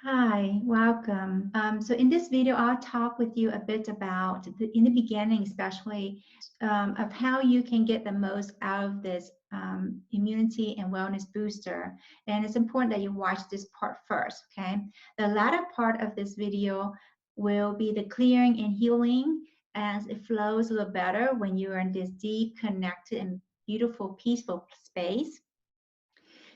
Hi, welcome. So in this video, I'll talk with you a bit about, in the beginning especially, of how you can get the most out of this immunity and wellness booster. And it's important that you watch this part first, okay? The latter part of this video will be the clearing and healing, as it flows a little better when you're in this deep, connected, and beautiful, peaceful space.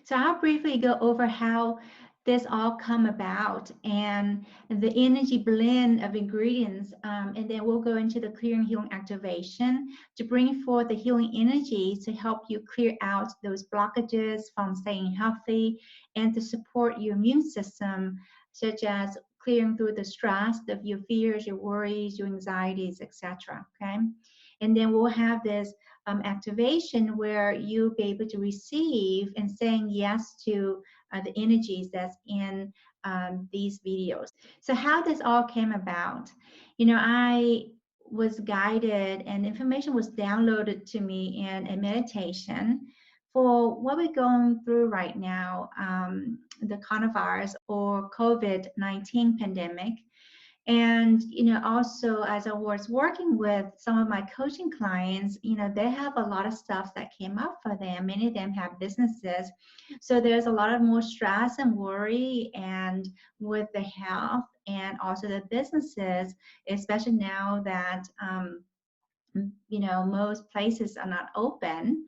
So I'll briefly go over how this all come about and the energy blend of ingredients, and then we'll go into the clearing healing activation to bring forth the healing energy to help you clear out those blockages from staying healthy and to support your immune system, such as clearing through the stress of your fears, your worries, your anxieties, etc. Okay, and then we'll have this activation where you'll be able to receive and saying yes to the energies that's in these videos. So how this all came about, I was guided and information was downloaded to me in a meditation for what we're going through right now, the coronavirus or COVID-19 pandemic. And, also as I was working with some of my coaching clients, they have a lot of stuff that came up for them. Many of them have businesses. So there's a lot of more stress and worry and with the health and also the businesses, especially now that, most places are not open,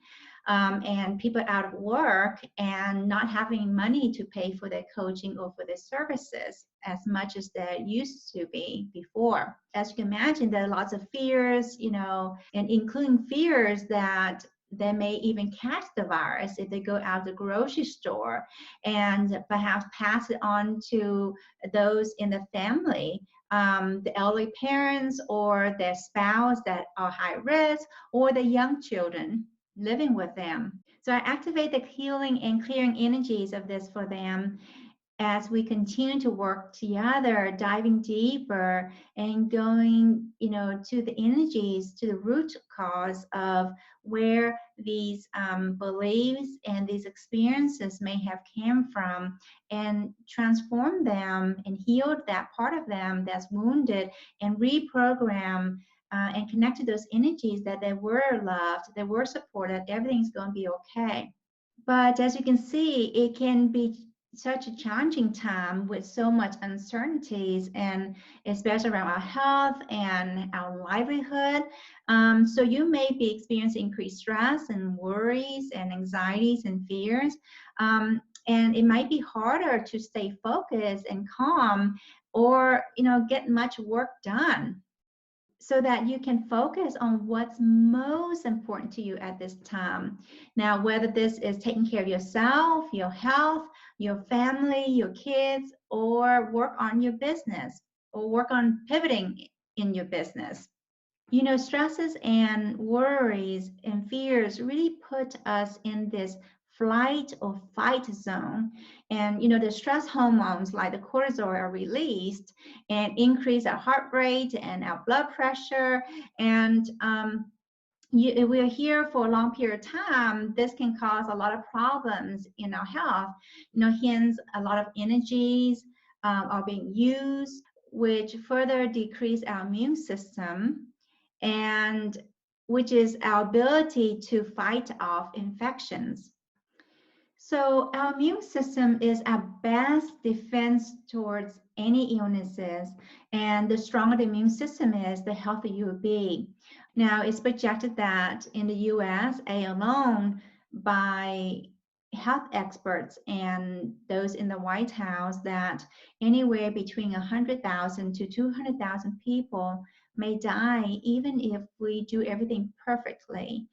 and people are out of work and not having money to pay for their coaching or for their services as much as they used to be before. As you can imagine, there are lots of fears, and including fears that they may even catch the virus if they go out the grocery store and perhaps pass it on to those in the family, the elderly parents or their spouse that are high risk, or the young children living with them. So I activate the healing and clearing energies of this for them as we continue to work together, diving deeper and going, to the energies, to the root cause of where these beliefs and these experiences may have came from, and transform them and heal that part of them that's wounded and reprogram and connect to those energies that they were loved, they were supported, everything's going to be okay. But as you can see, it can be such a challenging time with so much uncertainties, and especially around our health and our livelihood. So you may be experiencing increased stress and worries and anxieties and fears. And it might be harder to stay focused and calm, or get much work done, so that you can focus on what's most important to you at this time. Now, whether this is taking care of yourself, your health, your family, your kids, or work on your business, or work on pivoting in your business. Stresses and worries and fears really put us in this flight or fight zone. And, the stress hormones like the cortisol are released and increase our heart rate and our blood pressure. And if we're here for a long period of time, this can cause a lot of problems in our health. Hence, a lot of energies are being used, which further decrease our immune system, and which is our ability to fight off infections. So our immune system is our best defense towards any illnesses, and the stronger the immune system is, the healthier you will be. Now, it's projected that in the US alone, by health experts and those in the White House, that anywhere between 100,000 to 200,000 people may die even if we do everything perfectly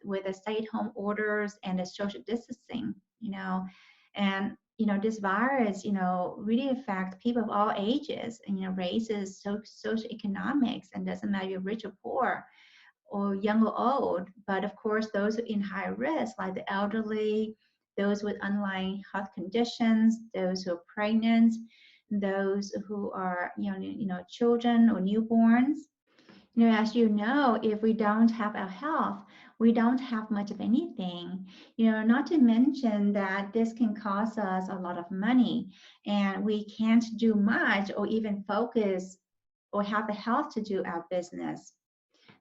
with the stay-at-home orders and the social distancing, and this virus, really affect people of all ages and races, social economics, and doesn't matter if you're rich or poor or young or old. But of course, those in high risk, like the elderly, those with underlying health conditions, those who are pregnant, those who are children or newborns. As you know, if we don't have our health, we don't have much of anything. Not to mention that this can cost us a lot of money, and we can't do much or even focus or have the health to do our business.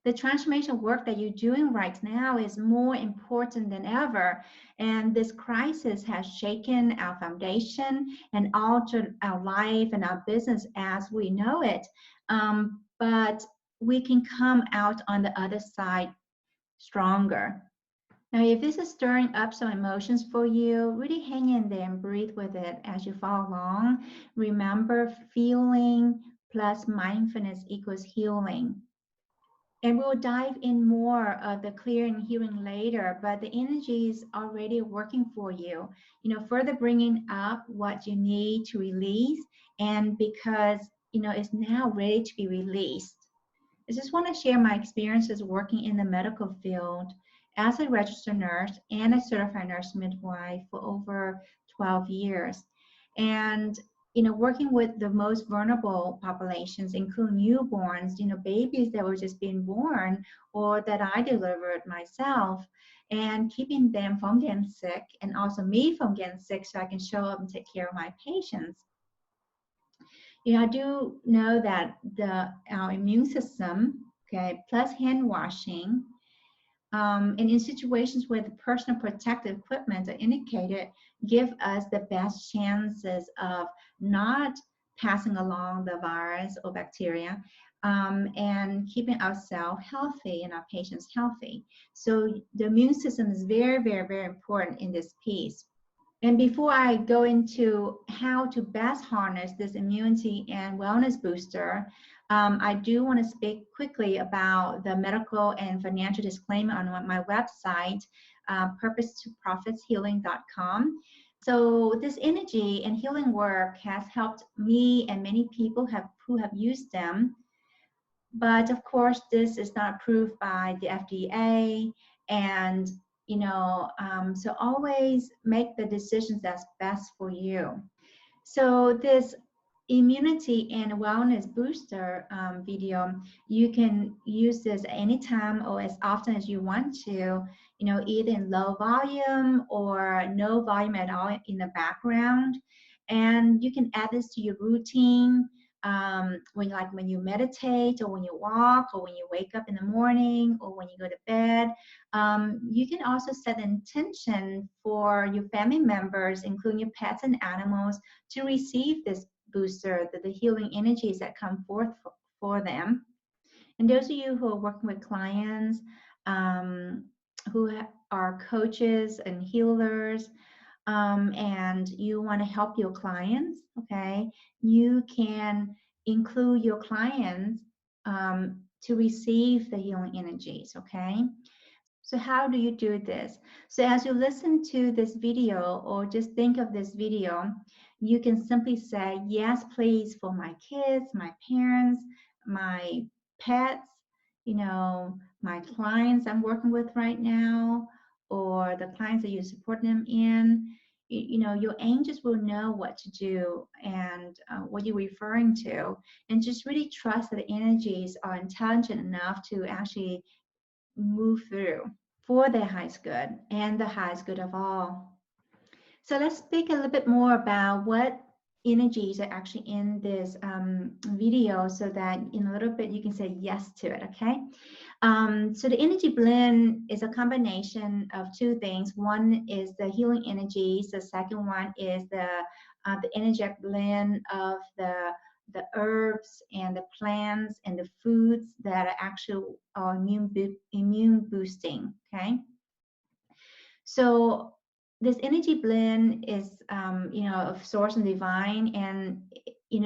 The transformation work that you're doing right now is more important than ever. And this crisis has shaken our foundation and altered our life and our business as we know it. But we can come out on the other side stronger. Now, if this is stirring up some emotions for you, really hang in there and breathe with it as you follow along. Remember, feeling plus mindfulness equals healing. And we'll dive in more of the clearing and healing later, but the energy is already working for you, further bringing up what you need to release. And because, it's now ready to be released. I just want to share my experiences working in the medical field as a registered nurse and a certified nurse midwife for over 12 years. And working with the most vulnerable populations, including newborns, babies that were just being born or that I delivered myself, and keeping them from getting sick and also me from getting sick so I can show up and take care of my patients. I do know that our immune system, okay, plus hand washing, and in situations where the personal protective equipment are indicated, give us the best chances of not passing along the virus or bacteria, and keeping ourselves healthy and our patients healthy. So the immune system is very, very, very important in this piece. And before I go into how to best harness this immunity and wellness booster, I do want to speak quickly about the medical and financial disclaimer on my website, purpose2profitshealing.com. So this energy and healing work has helped me and many people who have used them. But of course, this is not approved by the FDA, and so always make the decisions that's best for you. So this immunity and wellness booster video, you can use this anytime or as often as you want to, either in low volume or no volume at all in the background. And you can add this to your routine, when you meditate or when you walk or when you wake up in the morning or when you go to bed. You can also set an intention for your family members, including your pets and animals, to receive this booster, the healing energies that come forth for them. And those of you who are working with clients, who are coaches and healers, and you want to help your clients, okay, you can include your clients to receive the healing energies, okay? So how do you do this? So as you listen to this video or just think of this video, you can simply say, yes, please, for my kids, my parents, my pets, my clients I'm working with right now, or the clients that you support them in. Your angels will know what to do and what you're referring to, and just really trust that the energies are intelligent enough to actually move through for their highest good and the highest good of all. So let's speak a little bit more about what energies are actually in this video, so that in a little bit you can say yes to it, okay? So the energy blend is a combination of two things. One is the healing energies. The second one is the energetic blend of the herbs and the plants and the foods that are actually immune boosting, okay? So this energy blend is, of source and divine, and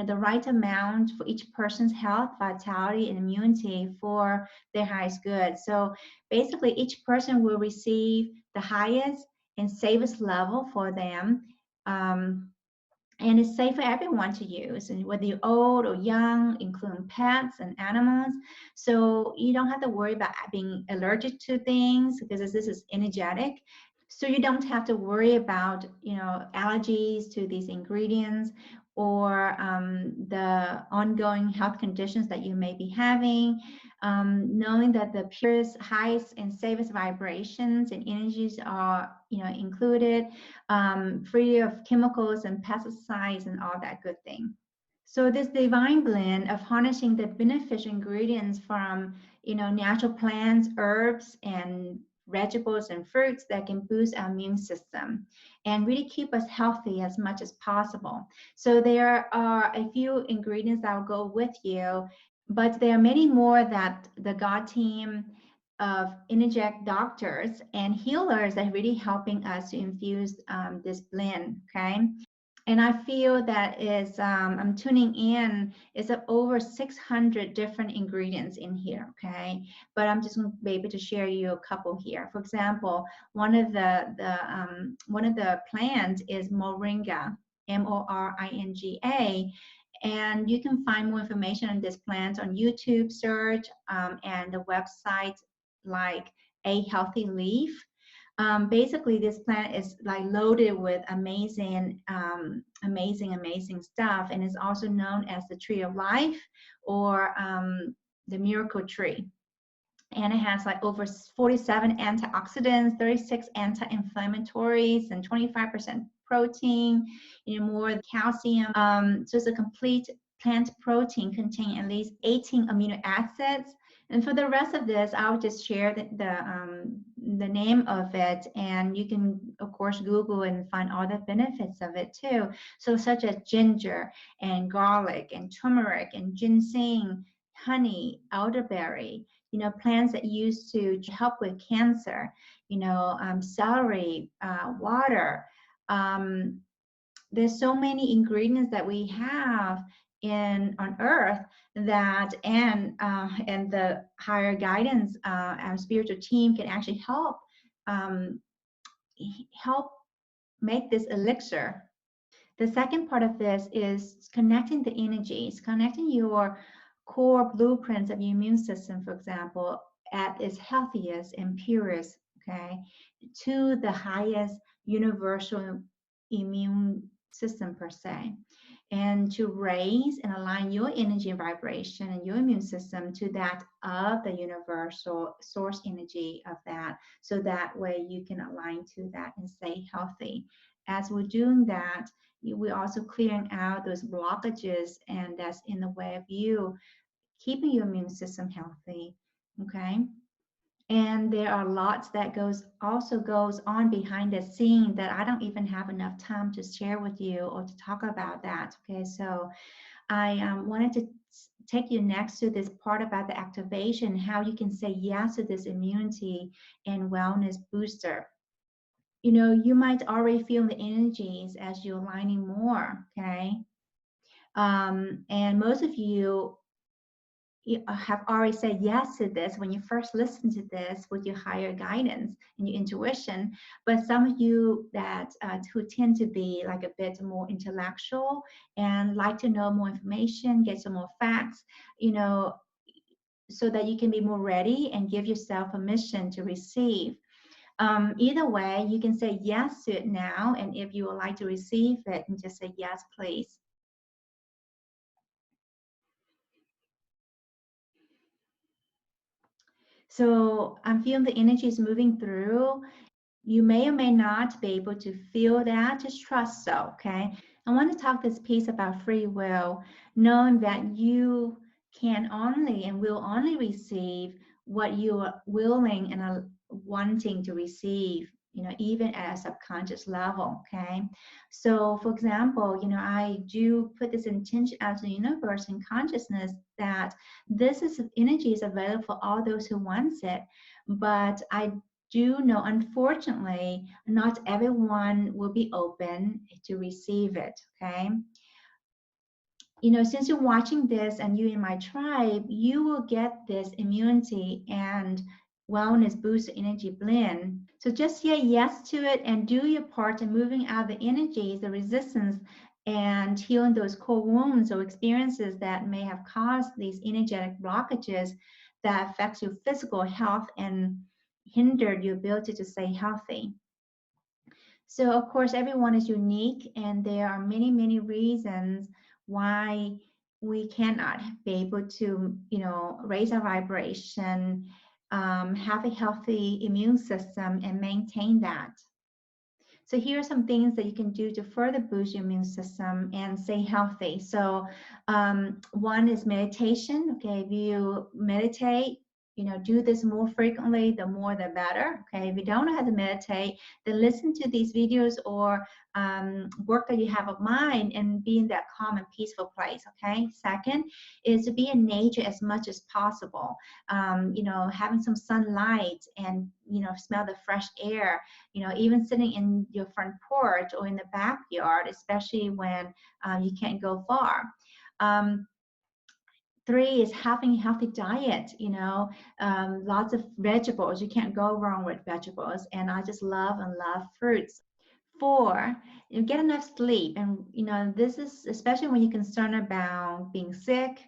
the right amount for each person's health, vitality, and immunity for their highest good. So basically, each person will receive the highest and safest level for them. And it's safe for everyone to use, and whether you're old or young, including pets and animals. So you don't have to worry about being allergic to things, because this is energetic. So you don't have to worry about, allergies to these ingredients, or the ongoing health conditions that you may be having. Knowing that the purest, highest, and safest vibrations and energies are, included, free of chemicals and pesticides and all that good thing. So this divine blend of harnessing the beneficial ingredients from, natural plants, herbs, and vegetables and fruits that can boost our immune system and really keep us healthy as much as possible. So there are a few ingredients that will go with you, but there are many more that the God team of Interject doctors and healers are really helping us to infuse this blend, okay? And I feel that is, I'm tuning in, is over 600 different ingredients in here, okay? But I'm just going to be able to share you a couple here. For example, one of the plants is moringa, Moringa, and you can find more information on this plant on YouTube search, and the website like A Healthy Leaf. Basically, this plant is like loaded with amazing stuff, and is also known as the tree of life, or the miracle tree. And it has like over 47 antioxidants, 36 anti-inflammatories, and 25% protein, more calcium. So it's a complete plant protein containing at least 18 amino acids. And for the rest of this, I'll just share the name of it, and you can of course Google and find all the benefits of it too. So such as ginger and garlic and turmeric and ginseng, honey, elderberry, plants that used to help with cancer, celery, water. There's so many ingredients that we have on earth, that and the higher guidance, our spiritual team can actually um, help make this elixir. The second part of this is connecting the energies, connecting your core blueprints of your immune system, for example, at its healthiest and purest, okay, to the highest universal immune system per se, and to raise and align your energy and vibration and your immune system to that of the universal source energy of that, so that way you can align to that and stay healthy. As we're doing that, we're also clearing out those blockages, and that's in the way of you keeping your immune system healthy, okay? And there are lots that also goes on behind the scene that I don't even have enough time to share with you or to talk about that, okay? So I wanted to take you next to this part about the activation, how you can say yes to this immunity and wellness booster. You might already feel the energies as you're aligning more, okay? And most of you have already said yes to this when you first listened to this with your higher guidance and your intuition. But some of you that who tend to be like a bit more intellectual and like to know more information, get some more facts, so that you can be more ready and give yourself permission to receive. Either way, you can say yes to it now, and if you would like to receive it, and just say yes, please. So I'm feeling the energy is moving through. You may or may not be able to feel that. Just trust so, okay? I want to talk this piece about free will, knowing that you can only and will only receive what you are willing and are wanting to receive, even at a subconscious level, okay? So, for example, I do put this intention out to the universe and consciousness that energy is available for all those who wants it, but I do know, unfortunately, not everyone will be open to receive it, okay? Since you're watching this and you in my tribe, you will get this immunity and wellness boost energy blend. So just say yes to it and do your part in moving out the energies, the resistance, and healing those core wounds or experiences that may have caused these energetic blockages that affects your physical health and hindered your ability to stay healthy. So of course, everyone is unique, and there are many, many reasons why we cannot be able to, raise our vibration, have a healthy immune system, and maintain that. So here are some things that you can do to further boost your immune system and stay healthy. So one is meditation. Okay, if you meditate, do this more frequently, the more the better. Okay, if you don't know how to meditate, then listen to these videos or work that you have of mind and be in that calm and peaceful place. Okay, second is to be in nature as much as possible. Having some sunlight and smell the fresh air, even sitting in your front porch or in the backyard, especially when you can't go far. Three is having a healthy diet, lots of vegetables. You can't go wrong with vegetables. And I just love and love fruits. Four, get enough sleep. And, this is especially when you're concerned about being sick.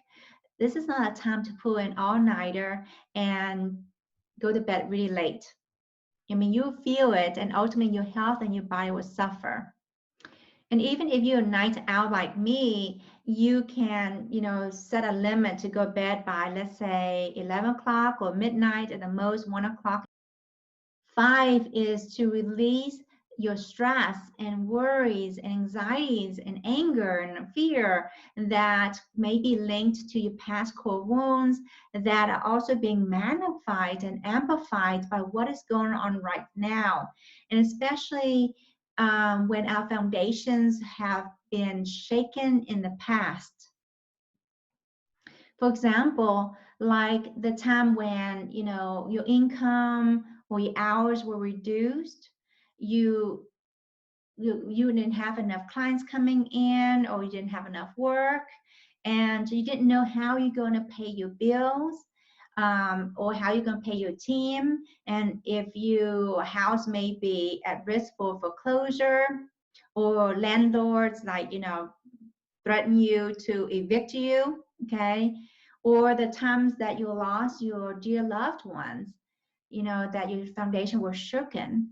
This is not a time to pull an all-nighter and go to bed really late. I mean, you feel it, and ultimately your health and your body will suffer. And even if you're a night owl like me, you can, set a limit to go to bed by, let's say, 11 o'clock or midnight, at the most 1 o'clock. Five is to release your stress and worries and anxieties and anger and fear that may be linked to your past core wounds that are also being magnified and amplified by what is going on right now. And especially when our foundations have been shaken in the past. For example, like the time when, your income or your hours were reduced, you you didn't have enough clients coming in, or you didn't have enough work, and you didn't know how you're going to pay your bills, or how you're going to pay your team, and if your house may be at risk for foreclosure, or landlords threaten you to evict you. Okay, or the times that you lost your dear loved ones, that your foundation was shooken,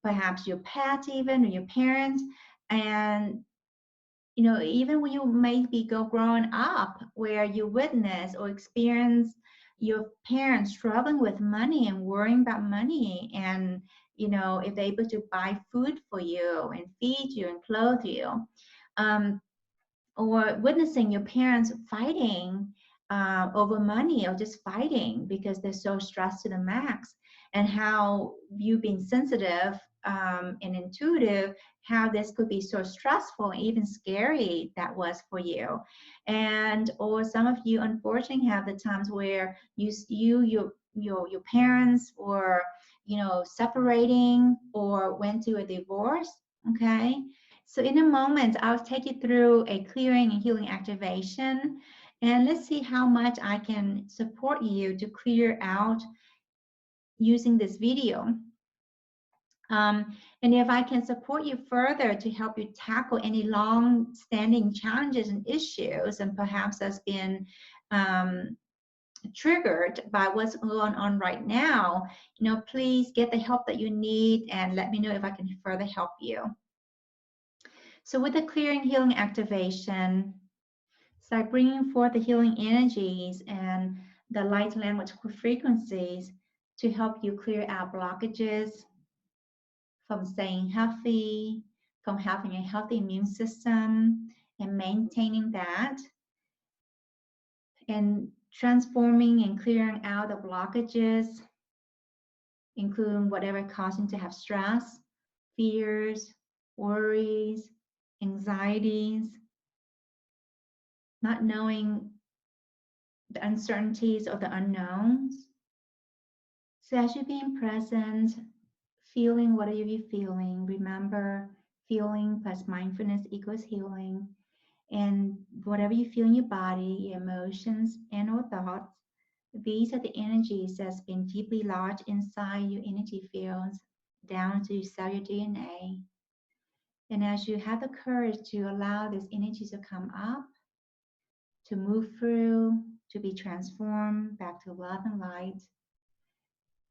perhaps your pet even, or your parents. And even when you maybe growing up, where you witness or experience your parents struggling with money and worrying about money, and if they're able to buy food for you and feed you and clothe you, or witnessing your parents fighting over money, or just fighting because they're so stressed to the max, and how you being sensitive and intuitive, how this could be so stressful and even scary that was for you. And or some of you unfortunately have the times where your parents were separating or went through a divorce. Okay, so in a moment, I'll take you through a clearing and healing activation, and let's see how much I can support you to clear out using this video. And if I can support you further to help you tackle any long-standing challenges and issues, and perhaps that's been triggered by what's going on right now, please get the help that you need and let me know if I can further help you. So with the clearing healing activation, start bringing forth the healing energies and the light language frequencies to help you clear out blockages from staying healthy, from having a healthy immune system and maintaining that, and transforming and clearing out the blockages, including whatever causing to have stress, fears, worries, anxieties, not knowing the uncertainties or the unknowns. So as you're being present, feeling whatever you're feeling, remember feeling plus mindfulness equals healing. And whatever you feel in your body, your emotions and or thoughts, these are the energies that's been deeply lodged inside your energy fields down to your cellular DNA. And as you have the courage to allow these energies to come up, to move through, to be transformed back to love and light,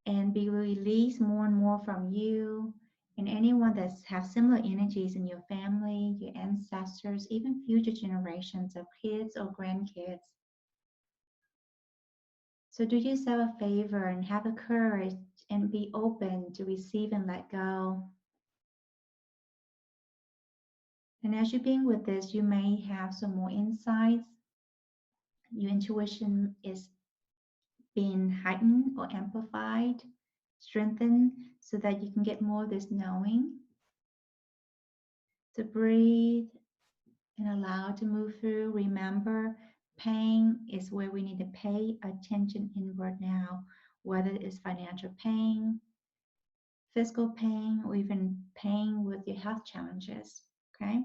and be released more and more from you And anyone that have similar energies in your family, your ancestors, even future generations of kids or grandkids. So do yourself a favor and have the courage and be open to receive and let go. And as you're being with this, you may have some more insights. Your intuition is being heightened or amplified, strengthened, so that you can get more of this knowing. To breathe and allow to move through. Remember, pain is where we need to pay attention inward now, whether it's financial pain, physical pain, or even pain with your health challenges. Okay?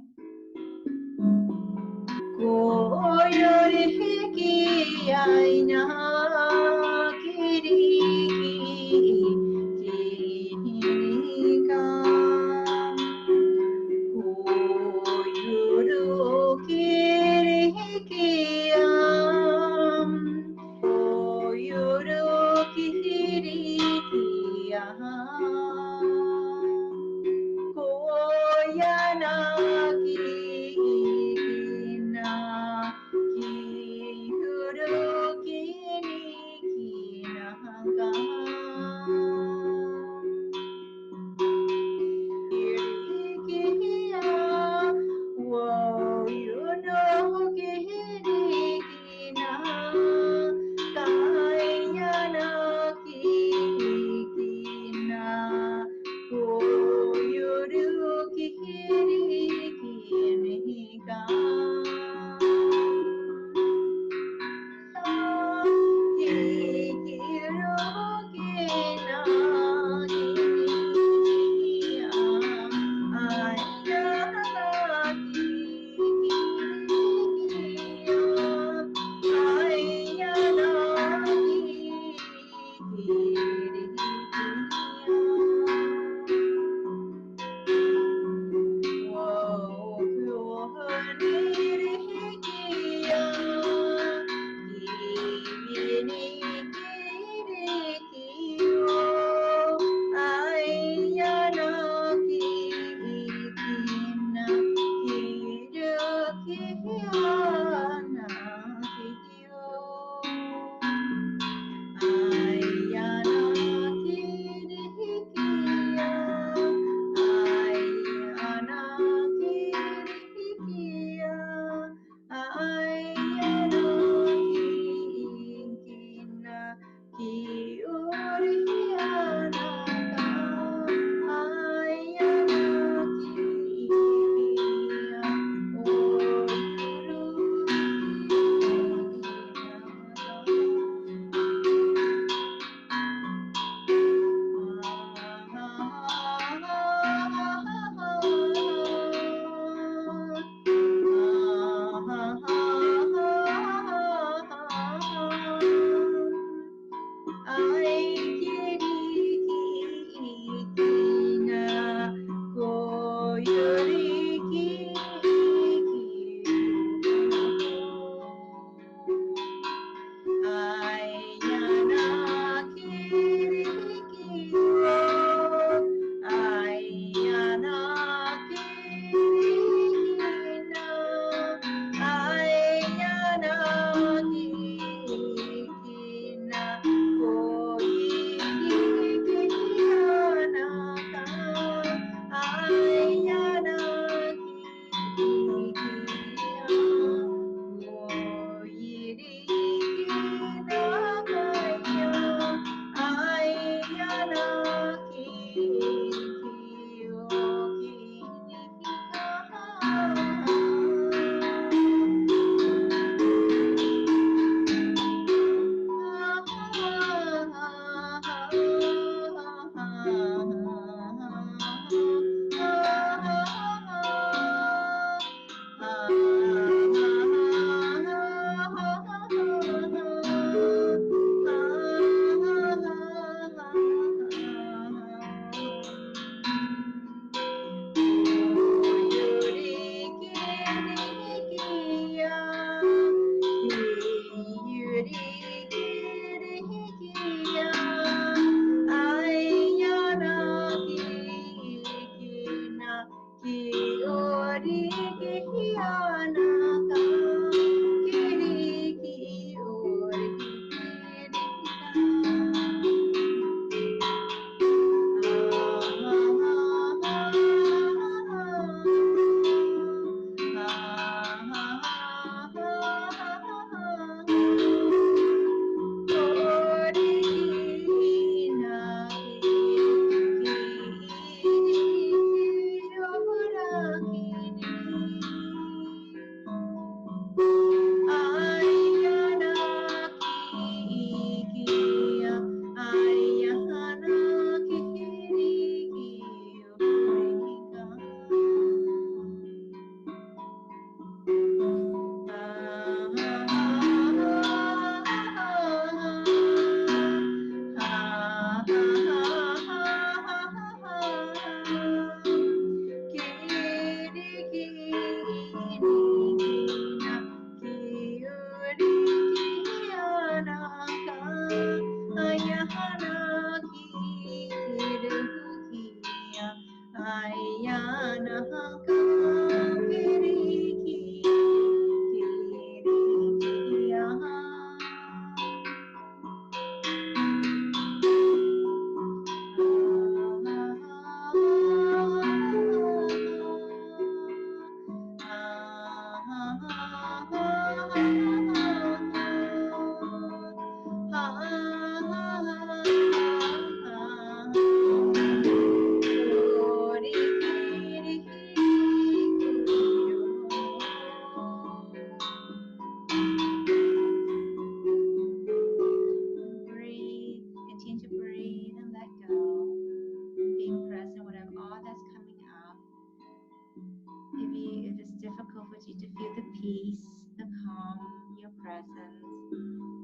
for you to feel the peace, the calm, your presence,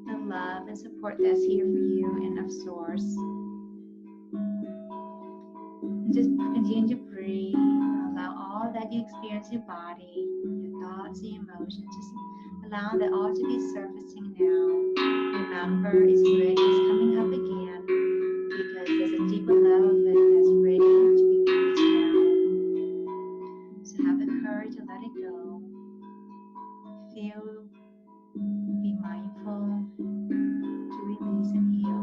the love and support that's here for you and of source. And just continue to breathe. Allow all that you experience in your body, your thoughts and emotions, just allow that all to be surfacing now. Remember, it's coming up again because there's a deeper level of it that's ready to be released now. So have the courage to let it go. Feel, be mindful to release and heal.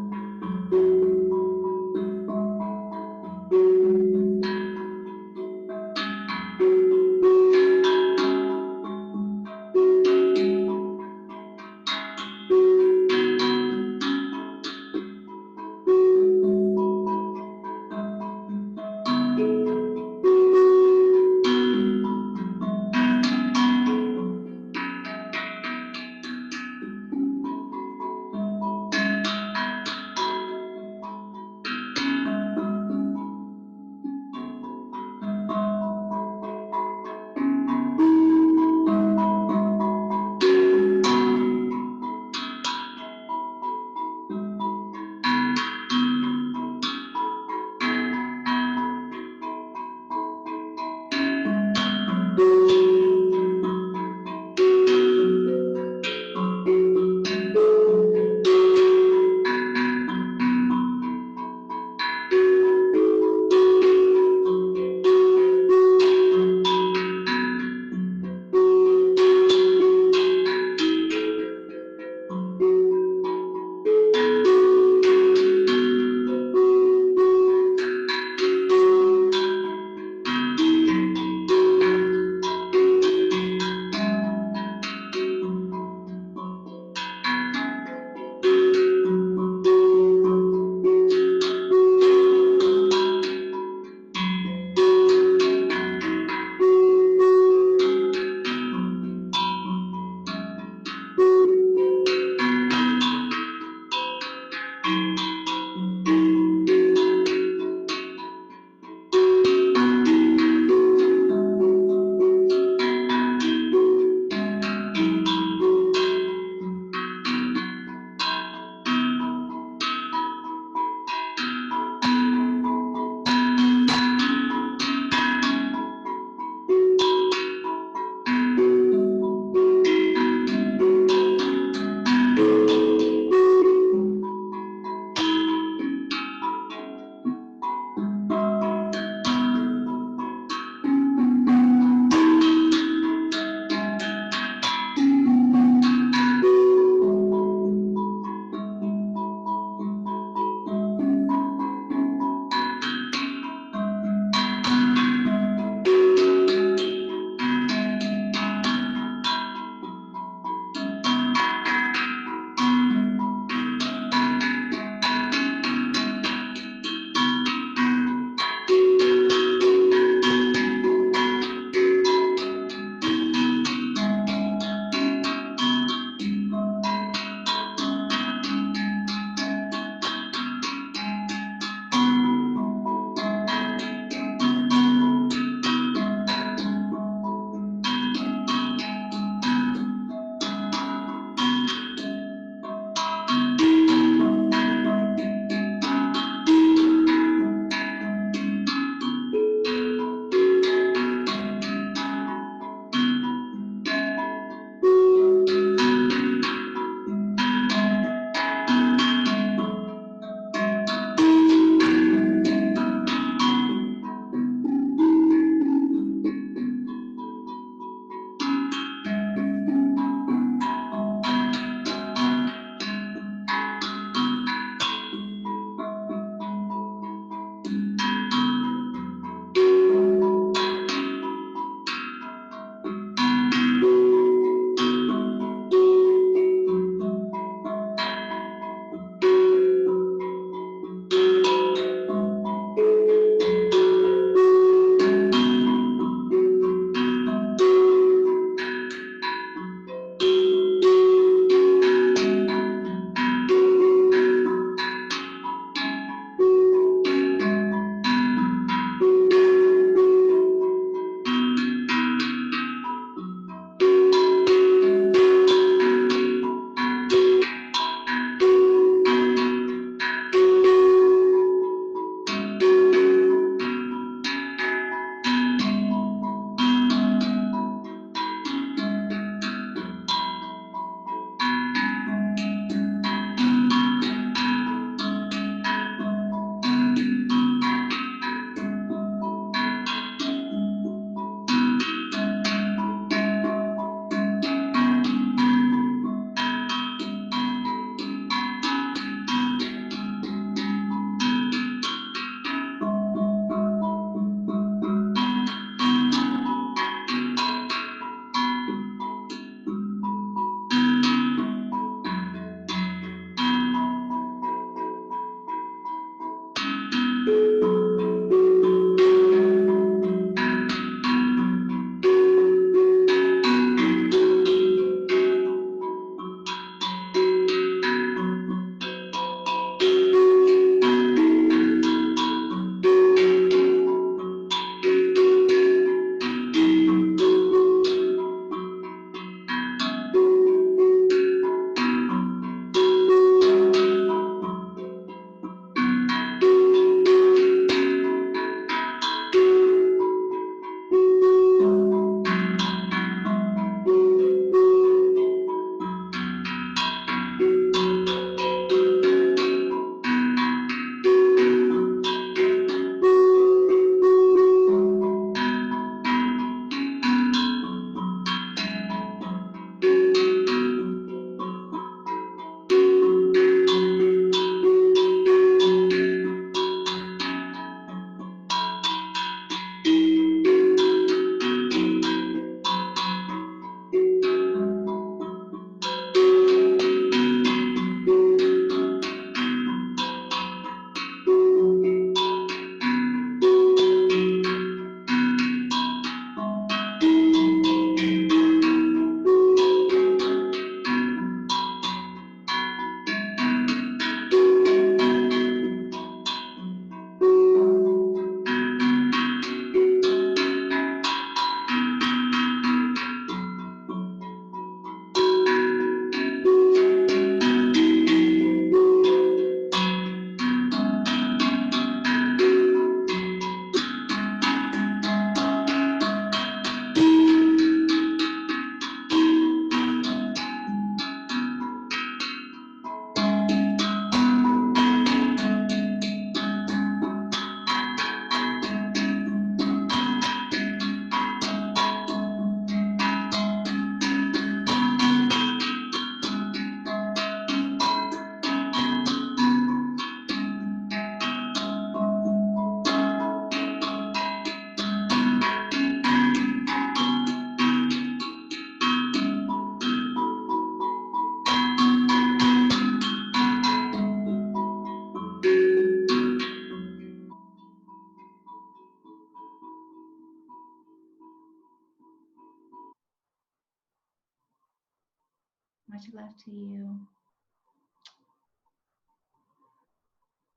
Much love to you.